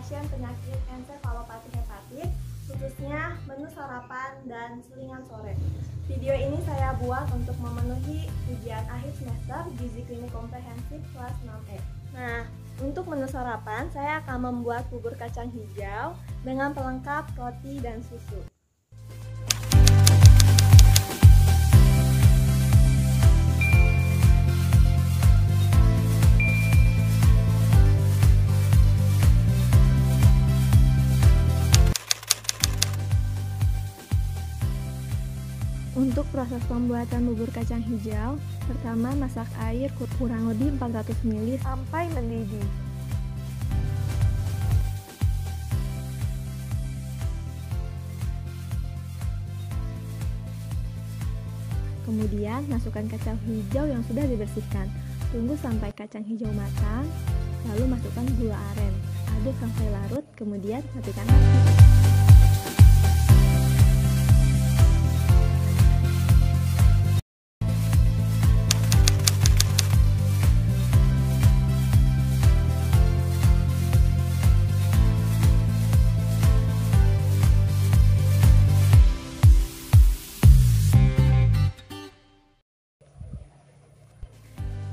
pasien penyakit ensefalopati hepatit, khususnya menu sarapan dan selingan sore. Video ini saya buat untuk memenuhi ujian akhir semester Gizi Klinik Komprehensif kelas 6E. Nah, untuk menu sarapan saya akan membuat bubur kacang hijau dengan pelengkap roti dan susu. Untuk proses pembuatan bubur kacang hijau, pertama masak air kurang lebih 400 ml sampai mendidih. Kemudian masukkan kacang hijau yang sudah dibersihkan. Tunggu sampai kacang hijau matang, lalu masukkan gula aren. Aduk sampai larut, kemudian matikan api.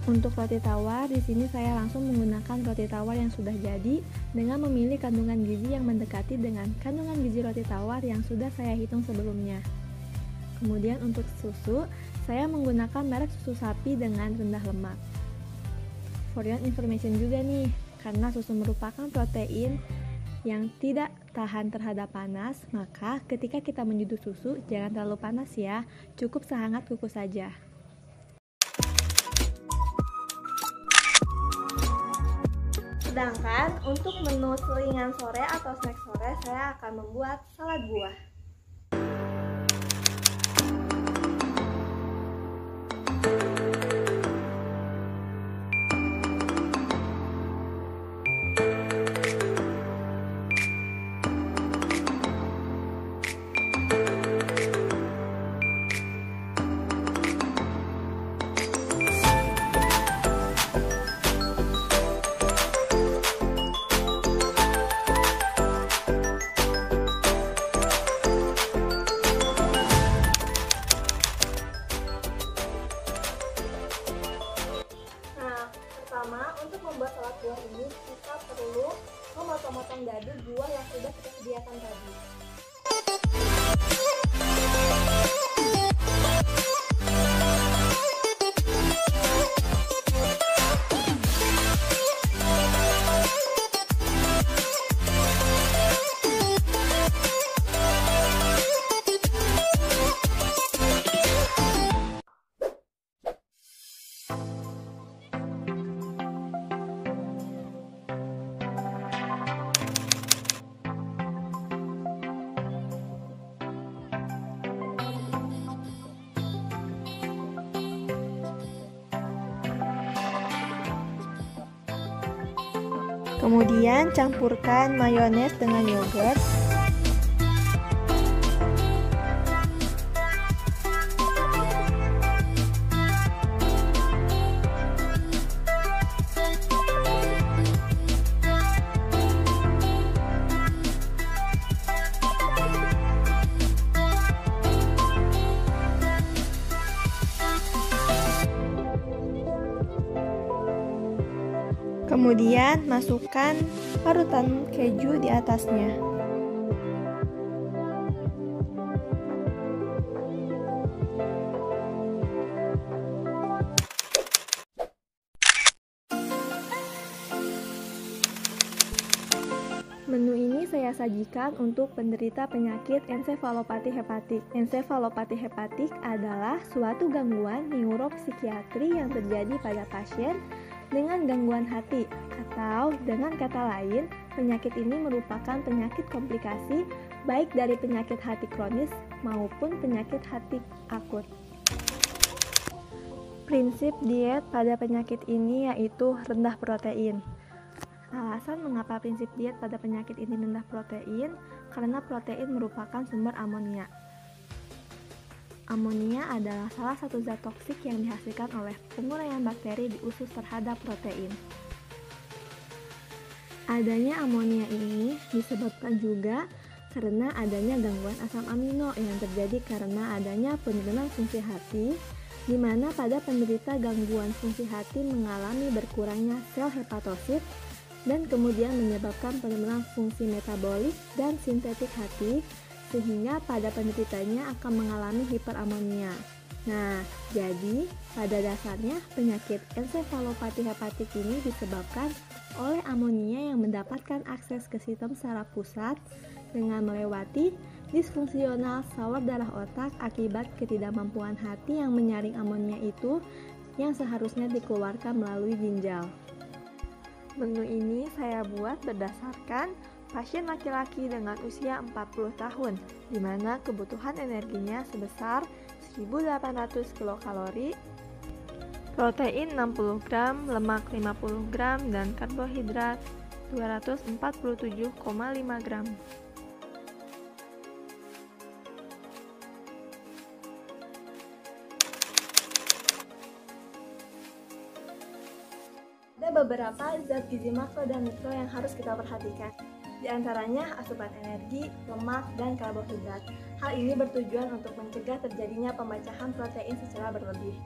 Untuk roti tawar, di sini saya langsung menggunakan roti tawar yang sudah jadi dengan memilih kandungan gizi yang mendekati dengan kandungan gizi roti tawar yang sudah saya hitung sebelumnya. Kemudian untuk susu, saya menggunakan merek susu sapi dengan rendah lemak. For your information juga nih, karena susu merupakan protein yang tidak tahan terhadap panas, maka ketika kita menyeduh susu jangan terlalu panas ya, cukup sehangat kukus saja. Sedangkan untuk menu selingan sore atau snack sore, saya akan membuat salad buah. Pertama, untuk membuat salad buah ini kita perlu memotong-motong dadu buah yang sudah kita sediakan tadi. Kemudian campurkan mayones dengan yogurt. Kemudian masukkan parutan keju di atasnya. Menu ini saya sajikan untuk penderita penyakit ensefalopati hepatik. Ensefalopati hepatik adalah suatu gangguan neuropsikiatri yang terjadi pada pasien dengan gangguan hati, atau dengan kata lain, penyakit ini merupakan penyakit komplikasi baik dari penyakit hati kronis maupun penyakit hati akut. Prinsip diet pada penyakit ini yaitu rendah protein. Alasan mengapa prinsip diet pada penyakit ini rendah protein, karena protein merupakan sumber amonia. Amonia adalah salah satu zat toksik yang dihasilkan oleh penguraian bakteri di usus terhadap protein. Adanya amonia ini disebabkan juga karena adanya gangguan asam amino yang terjadi karena adanya penurunan fungsi hati, di mana pada penderita gangguan fungsi hati mengalami berkurangnya sel hepatosit dan kemudian menyebabkan penurunan fungsi metabolik dan sintetik hati, sehingga pada penderitanya akan mengalami hiperamonia. Nah, jadi pada dasarnya penyakit ensefalopati hepatik ini disebabkan oleh amonia yang mendapatkan akses ke sistem saraf pusat dengan melewati disfungsional saluran darah otak akibat ketidakmampuan hati yang menyaring amonia itu yang seharusnya dikeluarkan melalui ginjal. Menu ini saya buat berdasarkan pasien laki-laki dengan usia 40 tahun, di mana kebutuhan energinya sebesar 1.800 kilokalori, protein 60 gram, lemak 50 gram, dan karbohidrat 247,5 gram. Ada beberapa zat gizi makro dan mikro yang harus kita perhatikan. Di antaranya asupan energi, lemak, dan karbohidrat. Hal ini bertujuan untuk mencegah terjadinya pemecahan protein secara berlebih,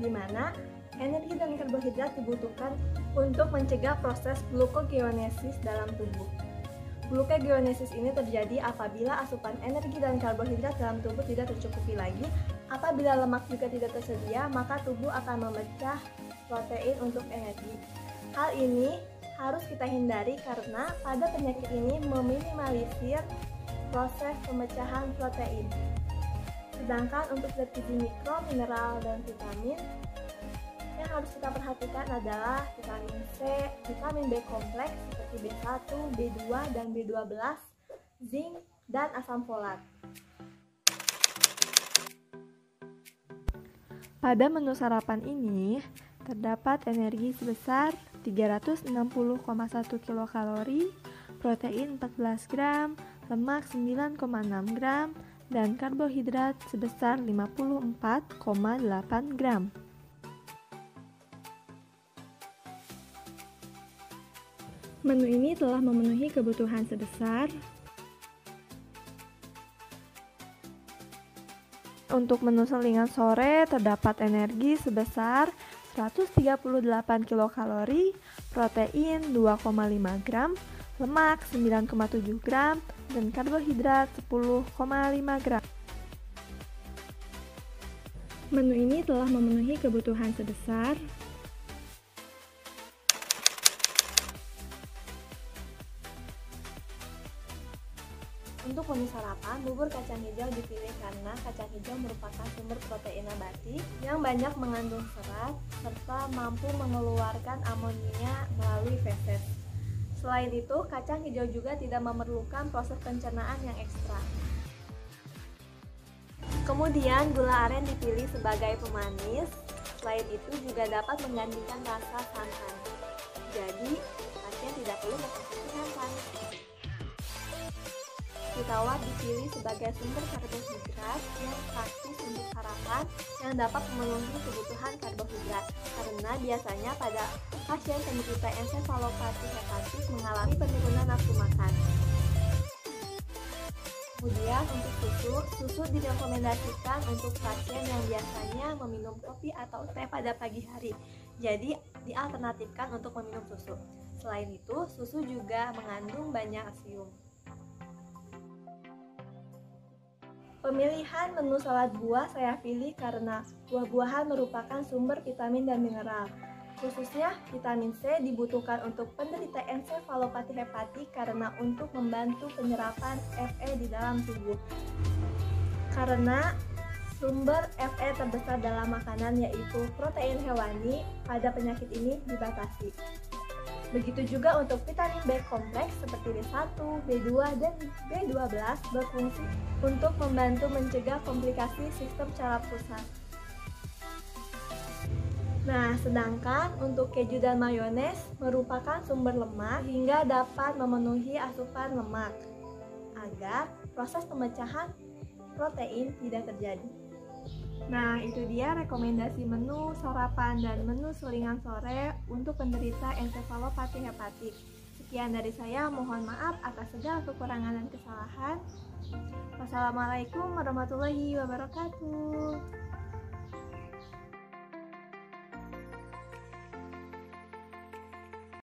di mana energi dan karbohidrat dibutuhkan untuk mencegah proses glukogeonesis dalam tubuh. Glukogeonesis ini terjadi apabila asupan energi dan karbohidrat dalam tubuh tidak tercukupi lagi. Apabila lemak juga tidak tersedia, maka tubuh akan memecah protein untuk energi. Hal ini harus kita hindari karena pada penyakit ini meminimalisir proses pemecahan protein. Sedangkan untuk zat gizi mikro, mineral, dan vitamin yang harus kita perhatikan adalah vitamin C, vitamin B kompleks seperti B1, B2, dan B12, zinc, dan asam folat. Pada menu sarapan ini terdapat energi sebesar 360,1 kilokalori, protein 14 gram, lemak 9,6 gram, dan karbohidrat sebesar 54,8 gram. Menu ini telah memenuhi kebutuhan sebesar. Untuk menu selingan sore terdapat energi sebesar 138 kilokalori, protein 2,5 gram, lemak 9,7 gram, dan karbohidrat 10,5 gram. Menu ini telah memenuhi kebutuhan sebesar. Untuk menu sarapan, bubur kacang hijau dipilih karena kacang hijau merupakan sumber protein nabati yang banyak mengandung serat serta mampu mengeluarkan amonia melalui feses. Selain itu, kacang hijau juga tidak memerlukan proses pencernaan yang ekstra. Kemudian, gula aren dipilih sebagai pemanis. Selain itu juga dapat menggantikan rasa santan. Jadi, pasien tidak perlu mengkonsumsi santan. Tawar dipilih sebagai sumber karbohidrat yang praktis untuk sarapan yang dapat memenuhi kebutuhan karbohidrat karena biasanya pada pasien penderita ensefalopati hepatik mengalami penurunan nafsu makan. Kemudian untuk susu direkomendasikan untuk pasien yang biasanya meminum kopi atau teh pada pagi hari. Jadi dialternatifkan untuk meminum susu. Selain itu, susu juga mengandung banyak kalsium. Pemilihan menu salad buah saya pilih karena buah-buahan merupakan sumber vitamin dan mineral. Khususnya vitamin C dibutuhkan untuk penderita ensefalopati hepatik karena untuk membantu penyerapan Fe di dalam tubuh. Karena sumber Fe terbesar dalam makanan yaitu protein hewani, pada penyakit ini dibatasi. Begitu juga untuk vitamin B kompleks seperti B1, B2, dan B12 berfungsi untuk membantu mencegah komplikasi sistem saraf pusat. Nah, sedangkan untuk keju dan mayones merupakan sumber lemak hingga dapat memenuhi asupan lemak agar proses pemecahan protein tidak terjadi. Nah, itu dia rekomendasi menu sarapan dan menu selingan sore untuk penderita ensefalopati hepatik. Sekian dari saya, mohon maaf atas segala kekurangan dan kesalahan. Wassalamualaikum warahmatullahi wabarakatuh.